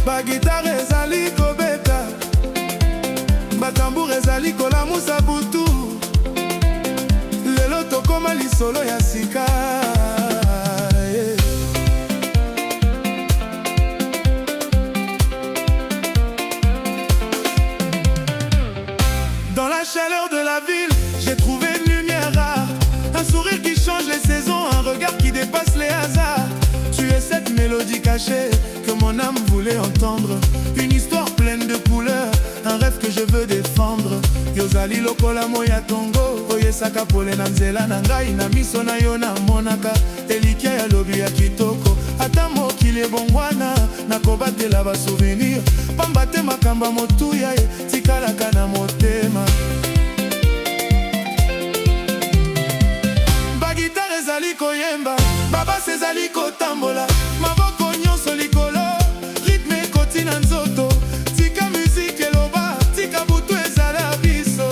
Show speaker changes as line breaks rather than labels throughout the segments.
Bagitare ezali kobeta, batambour ezali kolamusa butu. Lelo tokoma lisolo ya sika. Dans la chaleur de la ville, j'ai trouvé une lumière rare, un sourire qui change les saisons, un regard qui dépasse les hasards. Tu es cette mélodie cachée que mon âme voulait entendre, une histoire pleine de couleurs, un rêve que je veux défendre. Yozali lokola moya tongo, oyesaka pole na nzela na ngai, na miso na yo na monaka elikia ya lobi ya kitoko. Ata mokili ebongwana, nakobatela ba souvenir, pamba te makamba motuya tikalaka na motema. Bagitare ezali koyemba, babase ezali kotambola, maboko nyonso likolo, rythme ekoti na nzoto. Tika musique eloba, tika butu ezala biso.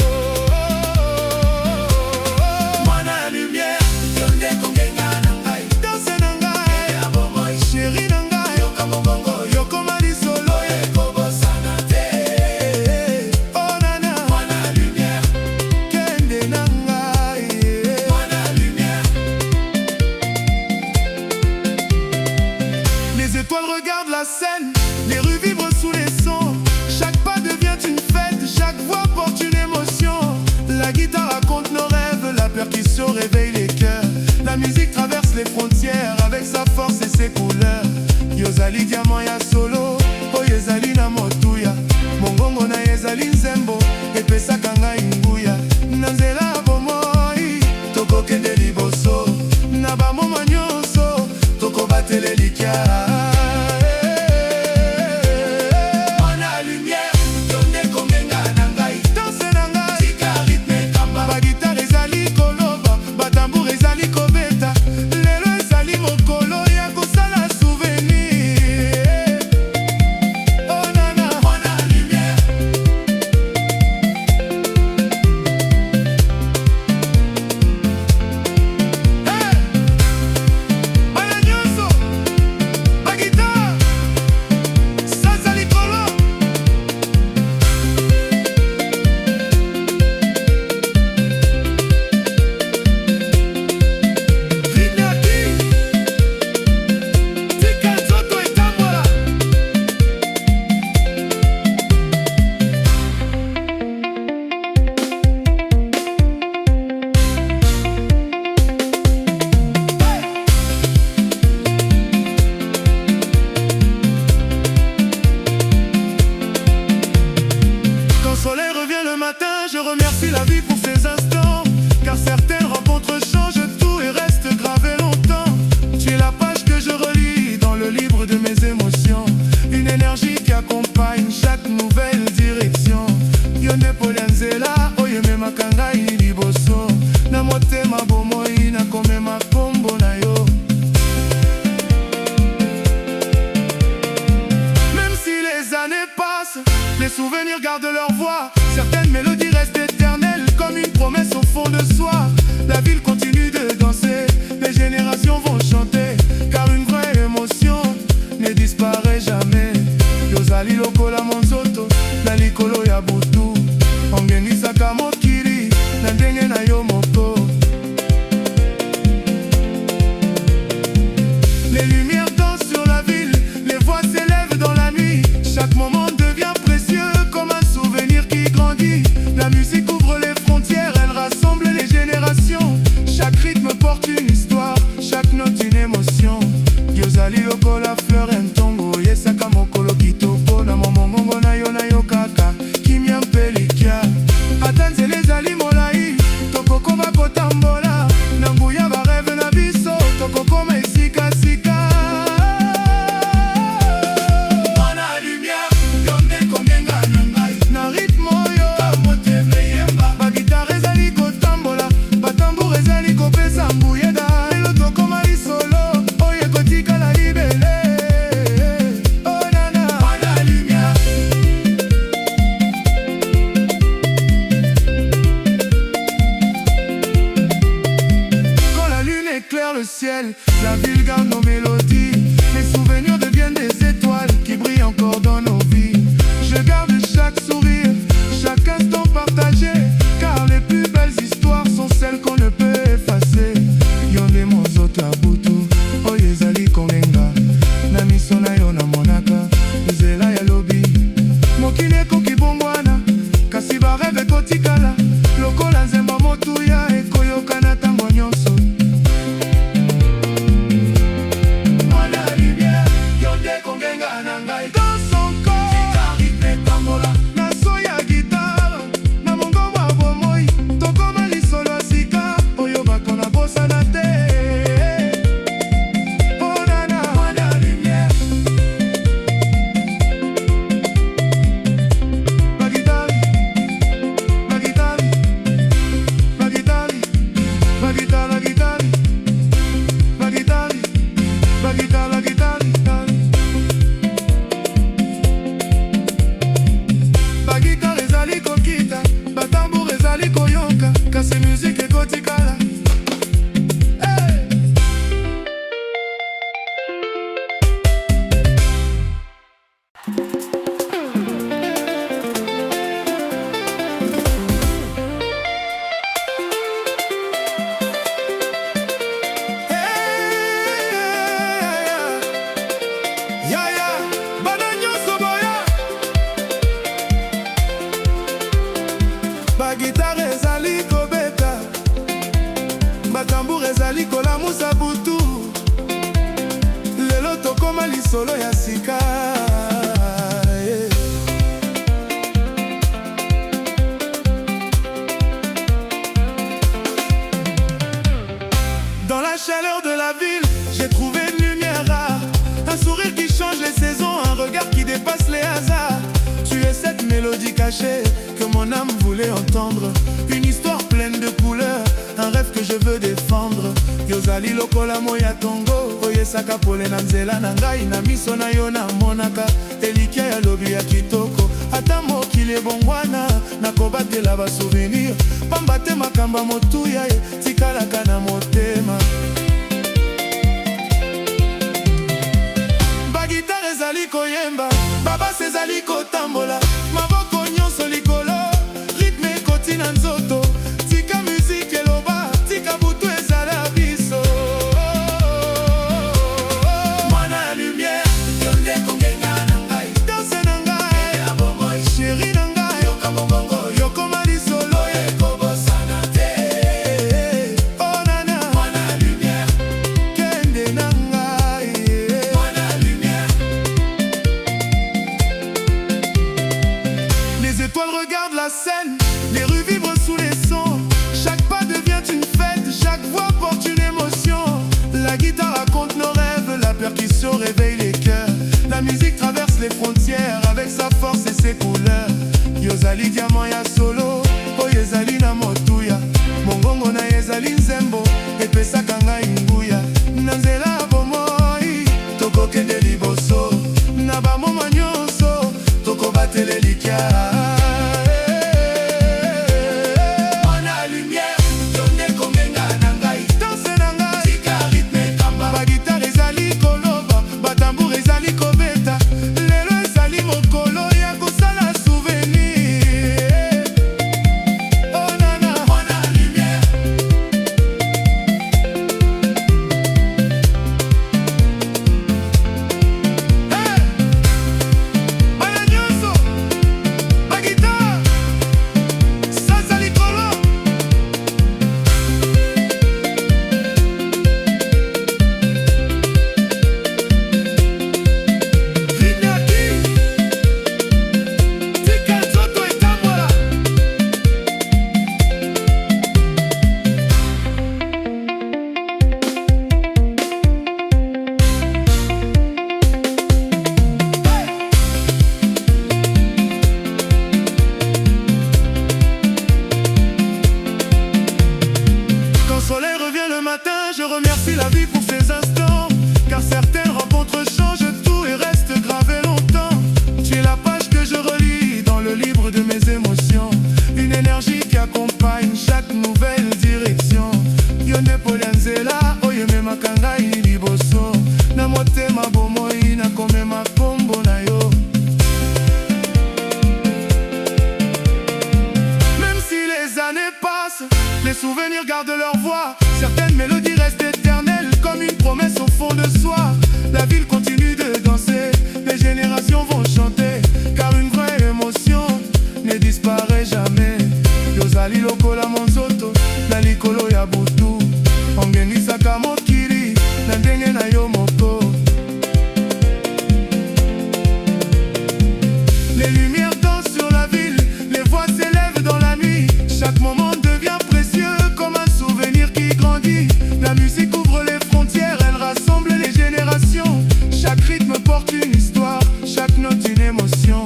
Mwana ya lumière, yo nde kongenga na ngai, danse na ngai, ya bomoi, chéri na ngai, yoka mongongo, yokoma lisolo, ekobosana te. Oh nana, mwana ya lumière, kende na ngai, mwana ya lumière. Les étoiles regardent la scène, les rues vibrent sous les sons. Chaque pas devient une fête, chaque voix porte une émotion. La guitare raconte nos rêves, la percussion réveille les cœurs. La musique traverse les frontières avec sa force et ses couleurs. Yozali diamant ya solo, oyezali na motuya. Mongongo na yezali nzembo, epesaka ngai nguya. Na nzela bomoi, tokokende liboso. Na bamoma nyonso, tokobatela elikia. Je remercie la vie pour ces instants, car certaines rencontres changent tout et restent gravées longtemps. Tu es la page que je relis dans le livre de mes émotions, une énergie qui accompagne chaque nouvelle direction. Yonde polianzela, oyeme makanga iliboso, na motema bomoi na komema kombo na yo. Même si les années passent, les souvenirs gardent leur voix. Certaines mélodies restent éternelles comme une promesse au fond de soi. La ville continue de danser, les générations vont chanter, car une vraie émotion ne disparaît jamais. Yozali lokola monzoto, na likolo ya butu, ongenisaka mokili, na ndenge na yo moko. Les lumières dansent sur la ville, les voix s'élèvent dans la nuit. Chaque moment devient précieux comme un souvenir qui grandit. La musique ouvre les frontières, elle rassemble les générations. ciel. La ville garde nos mélodies. Les souvenirs deviennent des étoiles qui brillent encore dans nos vies. Je garde chaque sourire, chaque instant partagé, car les plus belles histoires sont celles qu'on ne peut effacer. Yonde mozota butu, oyo ezali kongenga. Na miso na yo namonaka, nzela ya lobi. Mokili ekoki bongwana, kasi bareve ekotikala. Lokola nzemba motuya ekoyokana ntango nyonso. Mwana lumière, yonde kongenga na ngai. Dans son corps, rythme etambola. Na so ya guitare, na mongongo ya bomoi. Tokoma lisolo ya sika, oyo bato na bosana te. Oh nana, mwana lumière. Bagitari, bagitari, bagitari, bagitari, bagitari, bagitari, bagitari. Bagitari ezali kokita, batambour ezali koyoka, kasi musique ekotikala. Hey! Bagitare ezali kobeta, batambour ezali kolamusa butu. Lelo tokoma lisolo ya sika. Dans la chaleur de la ville, j'ai trouvé une lumière rare. Un sourire qui change les saisons, un regard qui dépasse les hasards. Tu es cette mélodie cachée que mon âme voulait entendre. Une histoire pleine de couleurs, un rêve que je veux défendre. Yozali lokola moya tongo, oyesaka pole na nzela na ngai. Na miso na yo na monaka, elikia ya lobi ya kitoko. Ata mokili ebongwana, nakobatela ba souvenir. Pamba te makamba motuya ye, tikalaka na motema. Bagitare ezali koyemba, babas ezali kotambola. Maboko nyonso likolo, rythme ekoti na nzoto. Tika musique eloba, tika butu ezala biso. Mwana ya lumière, yonde kongenga na ngai. Danse na ngai, chéri na ngai. Yoka mongongo, yokoma lisolo ekobosana te. Oh nana, mwana ya lumière, kende na ngai. Mwana ya lumière. Les étoiles regardent la scène, les rues vibrent sous les sons. Chaque pas devient une fête, chaque voix porte une émotion. La guitare raconte nos rêves, la percussion réveille les cœurs. La musique traverse les frontières avec sa force et ses couleurs. Yozali diamant ya solo, oyo ezali na motuya. Mongongo na ezali nzembo, epesaka ngai nguya. Na nzela ya bomoi, tokokende liboso. Na bamoma nyonso, tokobatela elikia. Mwana lumière, yonde kongenga na ngai. Danse na ngai, tika rythme etamba. Bagitare ezali koloba, batambour ezali kobeta. Lelo ezali mokolo ya kosala souvenir. Yoka ngai liboso, na motema bomoi nakomema kombo na yo. Même si les années passent, les souvenirs gardent leur voix. Certaines mélodies restent éternelles comme une promesse au fond de soi. La ville continue de danser, les générations vont chanter, car une vraie émotion ne disparaît jamais. Yozali lokola monzoto, na likolo ya butu, ongengisaka mokili, na ndenge na yo moko. Les lumières dansent sur la ville, les voix s'élèvent dans la nuit. Chaque moment devient précieux comme un souvenir qui grandit. La musique ouvre les frontières, elle rassemble les générations. Chaque rythme porte une histoire, chaque note une émotion.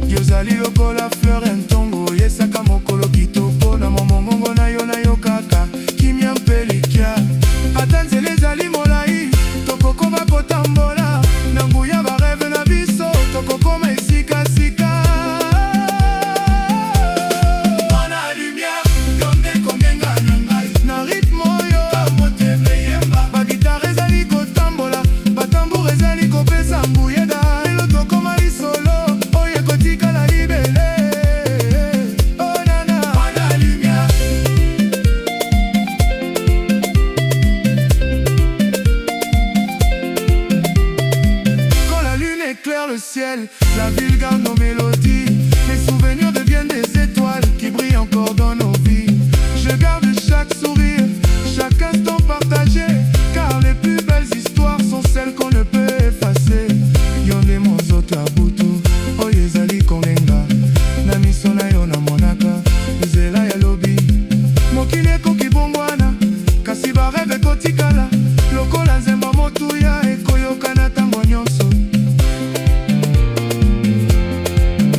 Yozali lokola fleur entongo, yesaka mokolo kitoko, na momongongo na yo kaka, kimia mpelikia. Atanze lezali molai, tokokoma kotambola, na nguya bareve na biso, tokokoma esika sika. Mwana lumière, yonde kongenga na ngai, na rythme oyo, kamoteme yemba. Bagitare ezali kotambola, batambour ezali kopesa mbuyeda. Lelo tokoma lisolo, oye kotikala libele. Oh nana, mwana lumière. Quand la lune éclaire le ciel, la ville garde nos mélodies. Les souvenirs deviennent des étoiles qui brillent encore dans nos vies. Je garde chaque sourire, chaque instant partagé, car les plus belles histoires sont celles qu'on ne peut effacer. Yonde monzoto abutu, oyo ezali kongenga, na miso na yo namonaka, nzela ya lobi. Mokili ekoki bongwana, kasi bareve kotikala, lokola nzemba motuya ekoyokana ntango nyonso.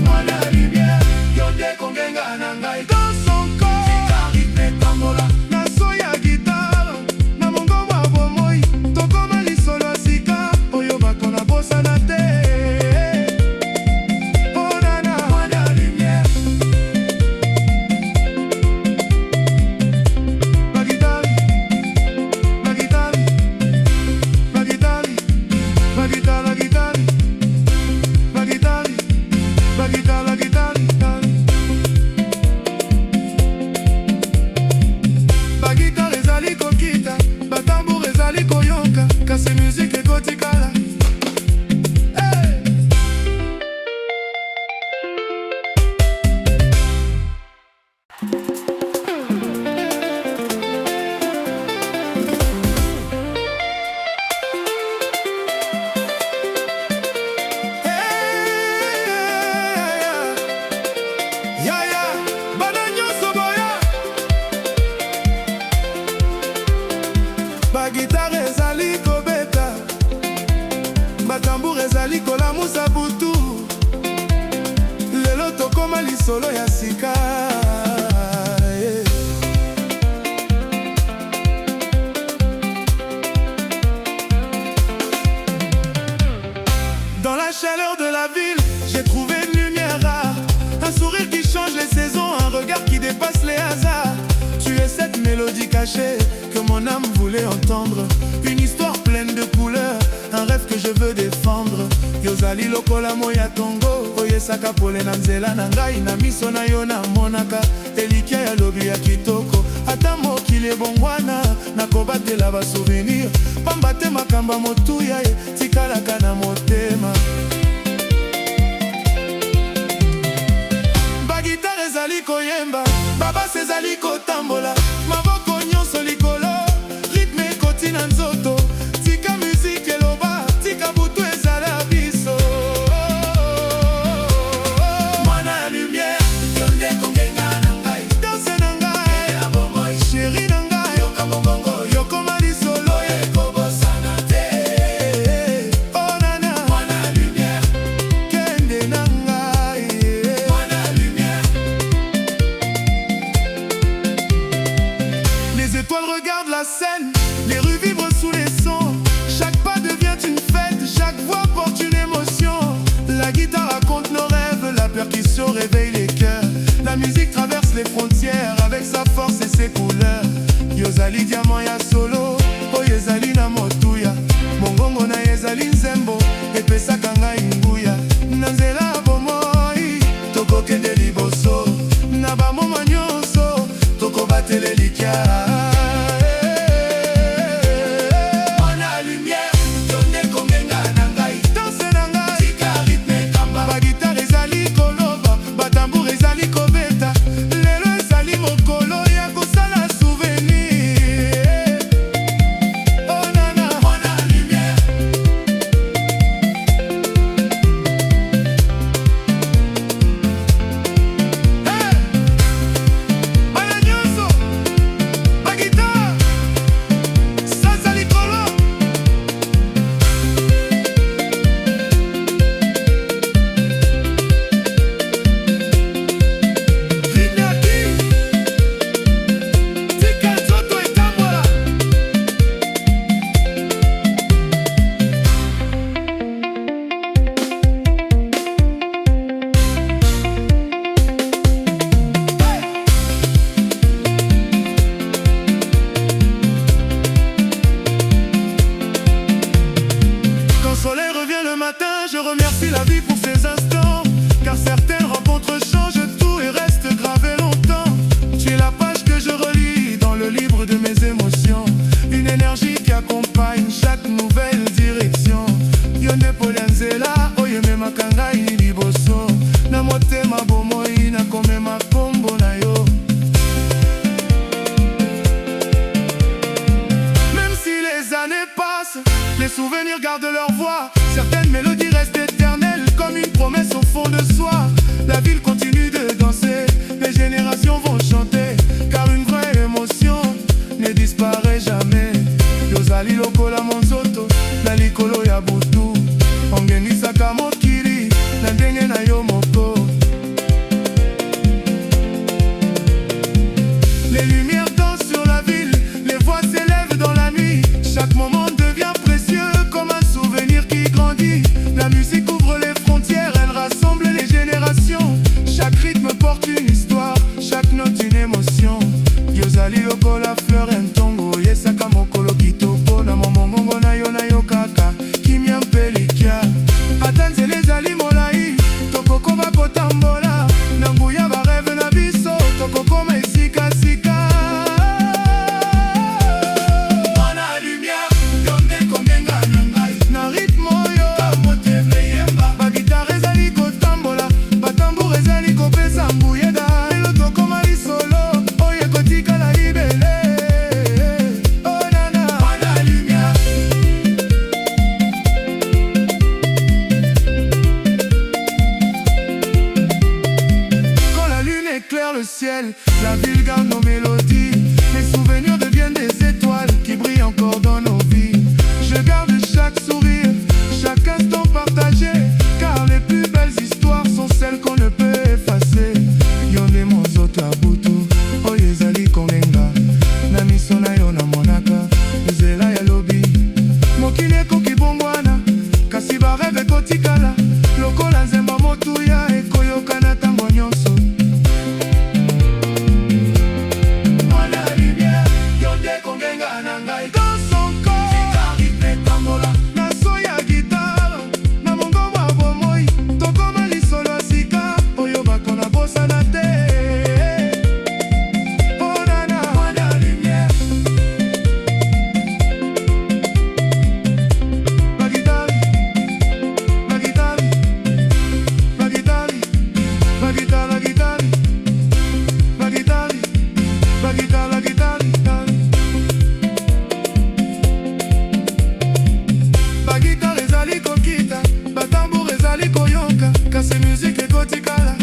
Mwana lumière, yonde kongenga na ngai, dans son corps, tika rythme tambola, na so ya guitare, na mongongo ya bomoi, tokoma lisolo ya sika, oyo bato na bosana te. Oh nana, mwana lumière. Bagitari, bagitari, bagitari, bagitari, bagitari, bagitari, bagitari. Bagitari ezali kokita, batambour ezali koyoka, kasi musique ekotikala. Hey! Bagitare ezali kobeta, batambour ezali kolamusa butu. Lelo tokoma lisolo ya sika. Dans la chaleur de la ville, j'ai trouvé une lumière rare, un sourire qui change les saisons, un regard qui dépasse les hasards. Tu es cette mélodie cachée que mon âme voulait entendre, une histoire pleine de couleurs, un rêve que je veux défendre. Yozali lokola moya tongo, oyesaka pole na nzela na ngai, na miso na yo namonaka, elikia ya lobi ya kitoko. Ata mokili ebongwana, nakobatela ba souvenir, pamba te makamba motuya ye, tikalaka na motema. Bagitare ezali koyemba, babase ezali kotambola, maboko nyonso likolo, rythme ekoti na nzoto, tika musique eloba, tika butu ezala biso. Mwana lumière, yonde kongenga na ngai, danse na ngai, ya bomoi, chéri na ngai, yoka mongongo, yokoma lisolo, ekobosana te. Oh nana, mwana lumière, kende na ngai, mwana lumière. Les étoiles regardent la scène, les rues vibrent sous les sons. Chaque pas devient une fête, chaque voix porte une émotion. La guitare raconte nos rêves, la percussion réveille les cœurs. La musique traverse les frontières avec sa force et ses couleurs. Yozali diamant ya solo, oyezali na moto. je remercie la vie pour ces instants, car certaines rencontres changent tout et restent gravées longtemps. Tu es la page que je relis dans le livre de mes émotions, une énergie qui accompagne chaque nouvelle direction. Yonde Polianzela, oye me makangai ni liboso, na motema bomoi na komema kombo na yo. Même si les années passent, les souvenirs gardent leur voix. Certaines mélodies restent éternelles comme une promesse au fond de soi. La ville continue de danser, les générations vont chanter, car une vraie émotion ne disparaît jamais. Yozali lokola monzoto, na likolo ya butu, ongenisaka mokili, na ndenge na yo moko. Les lumières dansent sur la ville, les voix s'élèvent dans la nuit. Chaque moment devient précieux comme un souvenir qui grandit. La musique ouvre les frontières, elle rassemble les générations. Chaque rythme porte une histoire, chaque note une émotion. Yozali lokola fleur entongo, yesaka mokolo kitoko, na momongongo na yo kaka, kimia mpelikia. Atanzele ezali molai, tokokoma kotambola, na nguya bareve na biso, tokokoma esika sika. Mwana lumière, yonde kongenga na ngai, na rythme oyo, kamoteme yemba. Bagitare ezali kotambola, batambour ezali kopesa mbuyeda. Lelo tokoma lisolo, oye kotikala libele. Oh nana, mwana lumière. Quand la lune éclaire le ciel, la ville garde nos mélodies. Les souvenirs deviennent des étoiles qui brillent encore dans nos vies. Je garde chaque sourire, chaque instant partagé, car les plus belles histoires sont celles qu'on ne peut effacer. Yonde monzoto abutu, oyo ezali kongenga, na miso na yo namonaka, nzela ya lobi. Mokili ekoki bongwana, kasi bareve ekotikala, lokola nzemba motuya ekoyokana ntango nyonso. Mwana lumière, yonde kongenga na ngai. Dans son corps, Zikari petambola, na so ya guitare, na mongongo ya bomoi, tokoma lisolo ya sika, oyo bakona bosana te. Oh nana, mwana lumière. Bagitari, bagitari, bagitari, bagitari, bagitari, bagitari, bagitari, bagitari. Bagitari ezali kokita, batambour ezali koyoka, kasi musique ekotikala.